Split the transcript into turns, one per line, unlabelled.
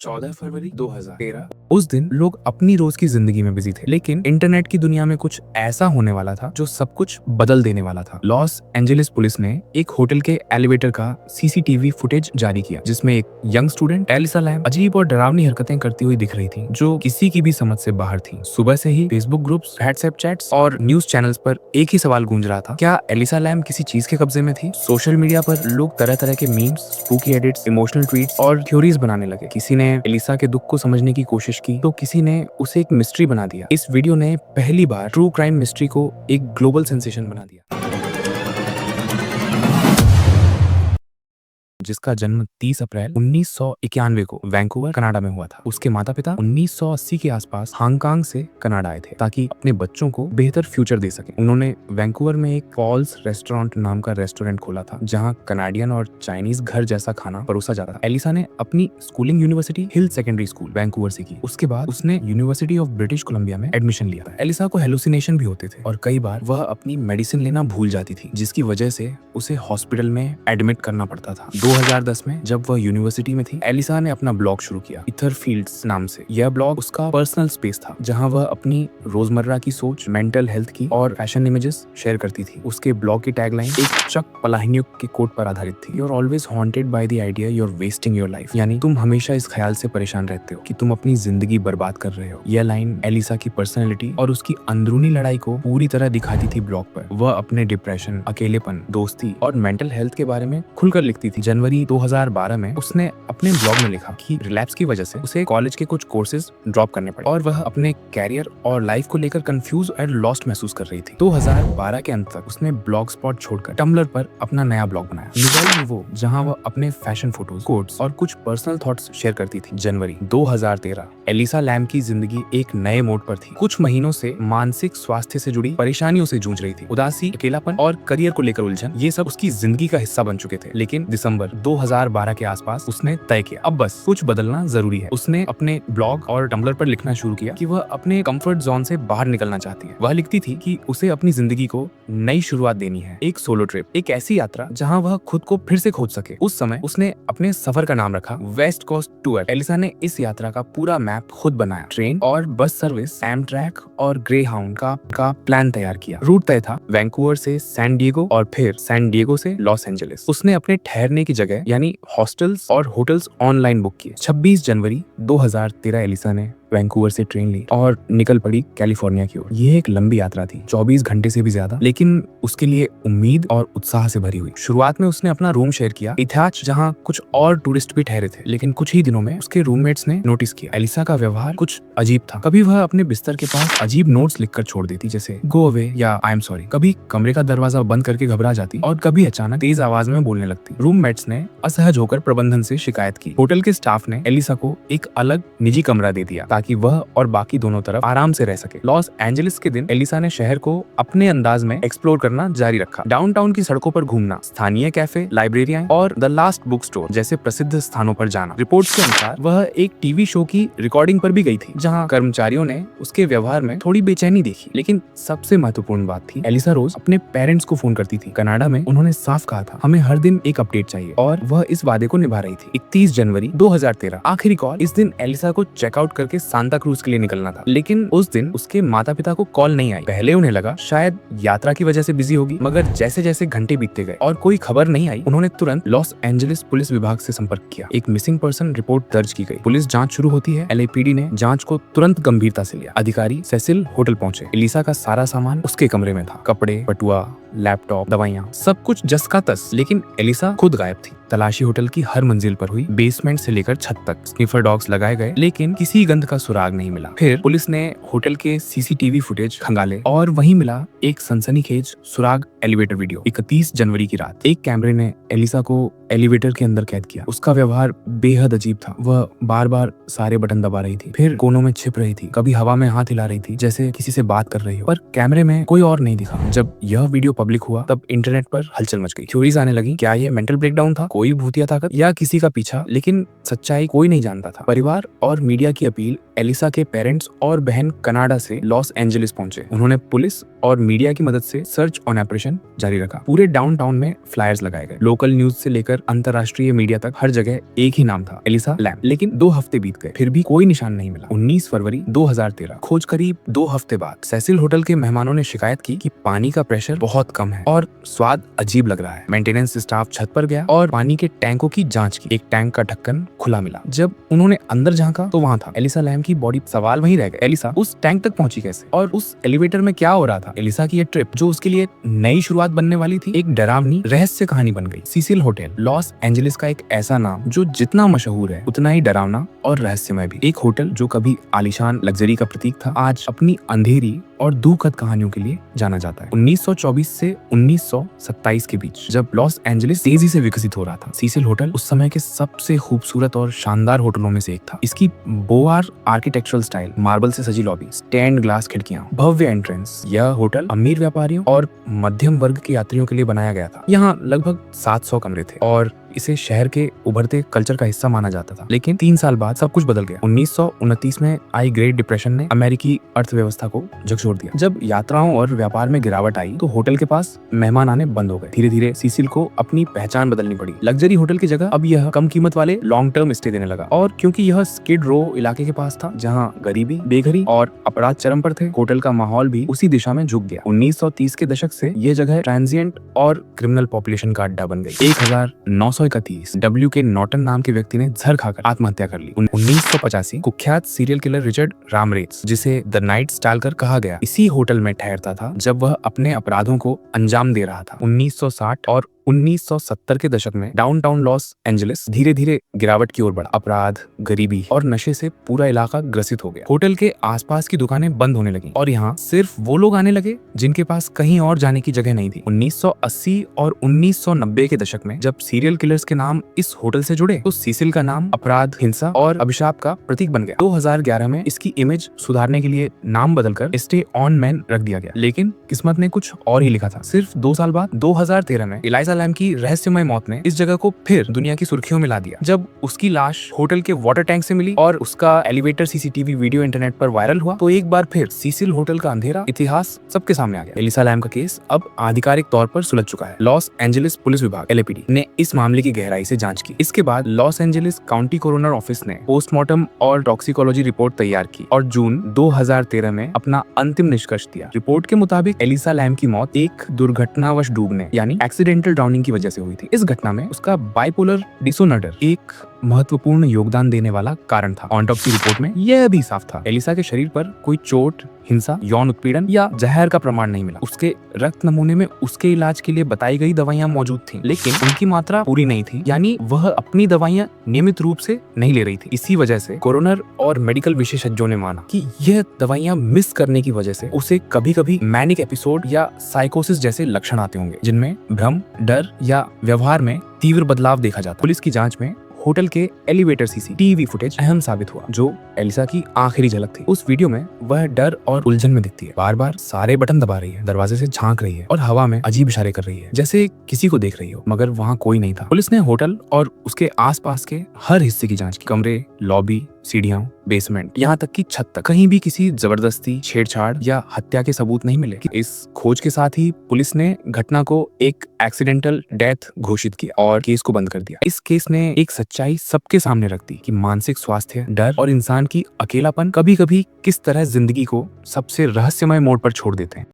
14 फरवरी 2013। उस दिन लोग अपनी रोज की जिंदगी में बिजी थे, लेकिन इंटरनेट की दुनिया में कुछ ऐसा होने वाला था जो सब कुछ बदल देने वाला था। लॉस एंजेलिस पुलिस ने एक होटल के एलिवेटर का सीसीटीवी फुटेज जारी किया, जिसमें एक यंग स्टूडेंट एलिसा लैम अजीब और डरावनी हरकतें करती हुई दिख रही थी, जो किसी की भी समझ से बाहर थी। सुबह से ही फेसबुक ग्रुप्स, व्हाट्सएप चैट्स और न्यूज चैनल्स पर एक ही सवाल गूंज रहा था, क्या एलिसा लैम किसी चीज के कब्जे में थी? सोशल मीडिया पर लोग तरह तरह के memes, spooky edits, emotional tweets और थ्योरीज बनाने लगे। किसी ने एलिसा के दुख को समझने की कोशिश की, तो किसी ने उसे एक मिस्ट्री बना दिया। इस वीडियो ने पहली बार ट्रू क्राइम मिस्ट्री को एक ग्लोबल सेंसेशन बना दिया, जिसका जन्म 30 अप्रैल 1991 को वैंकूवर कनाडा में हुआ था। उसके माता पिता 1980 के आसपास हांगकांग से कनाडा आए थे ताकि अपने बच्चों को बेहतर फ्यूचर दे सके। उन्होंने वैंकूवर में एक फॉल्स रेस्टोरेंट नाम का रेस्टोरेंट खोला था, जहां कनाडियन और चाइनीज घर जैसा खाना परोसा जाता था। एलिसा ने अपनी स्कूलिंग यूनिवर्सिटी हिल सेकेंडरी स्कूल वैंकूवर से की। उसके बाद उसने यूनिवर्सिटी ऑफ ब्रिटिश कोलंबिया में एडमिशन लिया था। एलिसा को हेलुसिनेशन भी होते थे और कई बार वह अपनी मेडिसिन लेना भूल जाती थी, जिसकी वजह से उसे हॉस्पिटल में एडमिट करना पड़ता था। 2010 में जब वह यूनिवर्सिटी में थी, एलिसा ने अपना ब्लॉग शुरू किया, इथर फील्ड्स नाम से। यह ब्लॉग उसका पर्सनल स्पेस था, जहां वह अपनी रोजमर्रा की सोच, मेंटल हेल्थ की और फैशन इमेजेस शेयर करती थी। उसके ब्लॉग की टैगलाइन एक चक पलाहिनियुक के कोट पर आधारित थी, you are always haunted by the idea you are wasting your life, यानी तुम हमेशा इस ख्याल से परेशान रहते हो कि तुम अपनी जिंदगी बर्बाद कर रहे हो। यह लाइन एलिसा की पर्सनैलिटी और उसकी अंदरूनी लड़ाई को पूरी तरह दिखाती थी। ब्लॉग पर वह अपने डिप्रेशन, अकेलेपन, दोस्ती और मेंटल हेल्थ के बारे में खुलकर लिखती थी। जनवरी 2012 में उसने अपने ब्लॉग में लिखा कि रिलैप्स की वजह से उसे कॉलेज के कुछ कोर्सेज ड्रॉप करने पड़े और वह अपने कैरियर और लाइफ को लेकर कंफ्यूज और लॉस्ट महसूस कर रही थी। 2012 के अंत तक उसने ब्लॉग स्पॉट छोड़कर टम्बलर पर अपना नया ब्लॉग बनाया, निवेल निवो, जहां वह अपने फैशन फोटोज, कोट्स और कुछ पर्सनल थॉट्स शेयर करती थी। जनवरी 2013 एलिसा लैम की जिंदगी एक नए मोड़ पर थी। कुछ महीनों से मानसिक स्वास्थ्य से जुड़ी परेशानियों से जूझ रही थी। उदासी, अकेलापन और करियर को लेकर उलझन, ये सब उसकी जिंदगी का हिस्सा बन चुके थे। लेकिन दिसंबर 2012 के आसपास उसने तय किया, अब बस कुछ बदलना जरूरी है। उसने अपने ब्लॉग और टम्बलर पर लिखना शुरू किया कि वह अपने कंफर्ट जोन से बाहर निकलना चाहती है। वह लिखती थी कि उसे अपनी जिंदगी को नई शुरुआत देनी है, एक सोलो ट्रिप, एक ऐसी यात्रा जहां वह खुद को फिर से खोज सके। उस समय उसने अपने सफर का नाम रखा वेस्ट कोस्ट टूर। एलिसा ने इस यात्रा का पूरा मैप खुद बनाया, ट्रेन और बस सर्विस, एमट्रैक और ग्रे हाउंड का प्लान तैयार किया। रूट तय था वैंकूवर से सैन डिएगो और फिर सैन डिएगो से लॉस एंजेलिस। उसने अपने ठहरने की जगह यानी हॉस्टल्स और होटल्स ऑनलाइन बुक किए। 26 जनवरी 2013 एलिसा ने वैंकूवर से ट्रेन ली और निकल पड़ी कैलिफोर्निया की ओर। यह एक लंबी यात्रा थी, 24 घंटे से भी ज्यादा, लेकिन उसके लिए उम्मीद और उत्साह से भरी हुई। शुरुआत में उसने अपना रूम शेयर किया इथाच, जहां कुछ और टूरिस्ट भी ठहरे थे, लेकिन कुछ ही दिनों में उसके रूममेट्स ने नोटिस किया एलिसा का व्यवहार कुछ अजीब था। कभी वह अपने बिस्तर के पास अजीब नोट्स लिखकर छोड़ देती, जैसे गो अवे या आई एम सॉरी। कभी कमरे का दरवाजा बंद करके घबरा जाती और कभी अचानक तेज आवाज में बोलने लगती। रूममेट्स ने असहज होकर प्रबंधन से शिकायत की। होटल के स्टाफ ने एलिसा को एक अलग निजी कमरा दे दिया ताकि वह और बाकी दोनों तरफ आराम से रह सके। लॉस एंजेलिस के दिन एलिसा ने शहर को अपने अंदाज में एक्सप्लोर करना जारी रखा। डाउनटाउन की सड़कों पर घूमना, स्थानीय कैफे, लाइब्रेरियां और द लास्ट बुक स्टोर जैसे प्रसिद्ध स्थानों पर जाना। रिपोर्ट्स के अनुसार वह एक टीवी शो की रिकॉर्डिंग पर भी गई थी, जहां कर्मचारियों ने उसके व्यवहार में थोड़ी बेचैनी देखी। लेकिन सबसे महत्वपूर्ण बात थी, एलिसा रोज अपने पेरेंट्स को फोन करती थी। कनाडा में उन्होंने साफ कहा था, हमें हर दिन एक अपडेट चाहिए, और वह इस वादे को निभा रही थी। 31 जनवरी 2013 आखिरी कॉल। इस दिन एलिसा को चेकआउट करके सांता क्रूज के लिए निकलना था, लेकिन उस दिन उसके माता पिता को कॉल नहीं आई। पहले उन्हें लगा शायद यात्रा की वजह से बिजी होगी, मगर जैसे जैसे घंटे बीतते गए और कोई खबर नहीं आई, उन्होंने तुरंत लॉस एंजेलिस पुलिस विभाग से संपर्क किया। एक मिसिंग पर्सन रिपोर्ट दर्ज की गई। पुलिस जांच शुरू होती है। LAPD ने जांच को तुरंत गंभीरता से लिया। अधिकारी सेसिल होटल पहुंचे। एलिसा का सारा सामान उसके कमरे में था, कपड़े, पटुआ, लैपटॉप, दवाइयां, सब कुछ जस का तस। लेकिन एलिसा खुद गायब थी। तलाशी होटल की हर मंजिल पर हुई, बेसमेंट से लेकर छत तक। स्निफर डॉग्स लगाए गए, लेकिन किसी गंध का सुराग नहीं मिला। फिर पुलिस ने होटल के सीसीटीवी फुटेज खंगाले और वहीं मिला एक सनसनीखेज सुराग एलिवेटर वीडियो। 31 जनवरी की रात एक कैमरे ने एलिसा को एलिवेटर के अंदर कैद किया। उसका व्यवहार बेहद अजीब था। वह बार बार सारे बटन दबा रही थी, फिर कोनों में छिप रही थी, कभी हवा में हाथ हिला रही थी जैसे किसी से बात कर रही हो, पर कैमरे में कोई और नहीं दिखा। जब यह वीडियो पब्लिक हुआ तब इंटरनेट पर हलचल मच गई। थ्योरीज आने लगी, क्या ये मेंटल ब्रेकडाउन था, कोई भूतिया ताकत या किसी का पीछा? लेकिन सच्चाई कोई नहीं जानता था। परिवार और मीडिया की अपील एलिसा के पेरेंट्स और बहन कनाडा से लॉस एंजलिस पहुंचे। उन्होंने पुलिस और मीडिया की मदद से सर्च ऑन ऑपरेशन जारी रखा। पूरे डाउनटाउन में फ्लायर्स लगाए गए। लोकल न्यूज से लेकर अंतर्राष्ट्रीय मीडिया तक हर जगह एक ही नाम था, एलिसा लैम। लेकिन 2 हफ्ते बीत गए, फिर भी कोई निशान नहीं मिला। 19 फरवरी 2013, खोज करीब 2 हफ्ते बाद, सेसिल होटल के मेहमानों ने शिकायत की कि पानी का प्रेशर बहुत कम है और स्वाद अजीब लग रहा है। मेंटेनेंस स्टाफ छत पर गया और पानी के टैंकों की जांच की। एक टैंक का ढक्कन खुला मिला। जब उन्होंने अंदर झांका तो वहां था एलिसा लैम की बॉडी। सवाल वहीं रह गया, एलिसा उस टैंक तक पहुंची कैसे और उस एलिवेटर में क्या हो रहा था? एलिसा की ये ट्रिप, जो उसके लिए नई शुरुआत बनने वाली थी, एक डरावनी रहस्य कहानी बन गई। सीसिल होटल, लॉस एंजलिस का एक ऐसा नाम जो जितना मशहूर है उतना ही डरावना और रहस्यमय भी। एक होटल जो कभी आलीशान लग्जरी का प्रतीक था, आज अपनी अंधेरी और दुखद कहानियों के लिए जाना जाता है। 1924 से 1927 के बीच, जब लॉस एंजलिस तेजी से विकसित हो रहा था, सीसिल होटल उस समय के सबसे खूबसूरत और शानदार होटलों में से एक था। इसकी बोआर आर्किटेक्चरल स्टाइल, मार्बल से सजी लॉबी, स्टेन्ड ग्लास खिड़कियां, भव्य एंट्रेंस। यह होटल अमीर व्यापारियों और मध्यम वर्ग के यात्रियों के लिए बनाया गया था। यहाँ लगभग 700 कमरे थे और इसे शहर के उभरते कल्चर का हिस्सा माना जाता था। लेकिन 3 साल बाद सब कुछ बदल गया। 1929 में आई ग्रेट डिप्रेशन ने अमेरिकी अर्थव्यवस्था को झकझोर दिया। जब यात्राओं और व्यापार में गिरावट आई तो होटल के पास मेहमान आने बंद हो गए। धीरे धीरे सीसिल को अपनी पहचान बदलनी पड़ी। लग्जरी होटल की जगह अब यह कम कीमत वाले लॉन्ग टर्म स्टे देने लगा। और क्योंकि यह स्किड रो इलाके के पास था, जहाँ गरीबी, बेघरी और अपराध चरम पर थे, होटल का माहौल भी उसी दिशा में झुक गया। 1930 के दशक से यह जगह ट्रांजिएंट और क्रिमिनल पॉपुलेशन का अड्डा बन गई। 1931 डब्ल्यू के नॉर्टन नाम के व्यक्ति ने जहर खाकर आत्महत्या कर ली। 1985 कुख्यात सीरियल किलर रिचर्ड रामरेस, जिसे द नाइट स्टाल्कर कहा गया, इसी होटल में ठहरता था जब वह अपने अपराधों को अंजाम दे रहा था। 1960 और 1970 के दशक में डाउनटाउन लॉस एंजलिस धीरे धीरे गिरावट की ओर बढ़ा। अपराध, गरीबी और नशे से पूरा इलाका ग्रसित हो गया। होटल के आसपास की दुकानें बंद होने लगी और यहाँ सिर्फ वो लोग आने लगे जिनके पास कहीं और जाने की जगह नहीं थी। 1980 और 1990 के दशक में जब सीरियल किलर्स के नाम इस होटल से जुड़े तो सीसिल का नाम अपराध, हिंसा और अभिशाप का प्रतीक बन गया। 2011 में इसकी इमेज सुधारने के लिए नाम बदलकर स्टे ऑन मैन रख दिया गया। लेकिन किस्मत ने कुछ और ही लिखा था। सिर्फ 2 साल बाद 2013 में एलिसा लैम की रहस्यमय मौत ने इस जगह को फिर दुनिया की सुर्खियों में ला दिया। जब उसकी लाश होटल के वाटर टैंक से मिली और उसका एलिवेटर सीसीटीवी वीडियो इंटरनेट पर वायरल हुआ तो एक बार फिर सीसिल होटल का अंधेरा इतिहास सबके सामने आ गया। एलिसा लैम का केस अब आधिकारिक तौर पर सुलझ चुका है। लॉस एंजलिस पुलिस विभाग LAPD ने इस मामले की गहराई से जांच की। इसके बाद Los Angeles county coroner office ने पोस्टमार्टम और टॉक्सिकोलॉजी रिपोर्ट तैयार की और जून 2013 में अपना अंतिम निष्कर्ष दिया। रिपोर्ट के मुताबिक एलिसा लैम की मौत एक दुर्घटनावश डूबने यानी एक्सीडेंटल ड्राउनिंग की वजह से हुई थी। इस घटना में उसका बाइपोलर डिसऑर्डर एक महत्वपूर्ण योगदान देने वाला कारण था। ऑटोप्सी रिपोर्ट में यह भी साफ था, एलिसा के शरीर पर कोई चोट, हिंसा, यौन उत्पीड़न या जहर का प्रमाण नहीं मिला। उसके रक्त नमूने में उसके इलाज के लिए बताई गई दवाइयां मौजूद थीं, लेकिन उनकी मात्रा पूरी नहीं थी, यानी वह अपनी दवाइयां नियमित रूप से नहीं ले रही थी। इसी वजह से कोरोनर और मेडिकल विशेषज्ञों ने माना कि यह दवाइयां मिस करने की वजह से उसे कभी-कभी मैनिक एपिसोड या साइकोसिस जैसे लक्षण आते होंगे, जिनमें भ्रम, डर या व्यवहार में तीव्र बदलाव देखा जाता। पुलिस की जांच में होटल के एलिवेटर CCTV फुटेज अहम साबित हुआ, जो एलिसा की आखिरी झलक थी। उस वीडियो में वह डर और उलझन में दिखती है, बार बार सारे बटन दबा रही है, दरवाजे से झांक रही है और हवा में अजीब इशारे कर रही है, जैसे किसी को देख रही हो, मगर वहाँ कोई नहीं था। पुलिस ने होटल और उसके आसपास के हर हिस्से की जांच की। कमरे, लॉबी, सीढ़ियां, बेसमेंट, यहाँ तक कि छत तक। कहीं भी किसी जबरदस्ती, छेड़छाड़ या हत्या के सबूत नहीं मिले। इस खोज के साथ ही पुलिस ने घटना को एक एक्सीडेंटल डेथ घोषित किया और केस को बंद कर दिया। इस केस ने एक सच्चाई सबके सामने रख दी कि मानसिक स्वास्थ्य, डर और इंसान की अकेलापन कभी-कभी किस तरह जिंदगी को सबसे रहस्यमय मोड़ पर छोड़ देते हैं।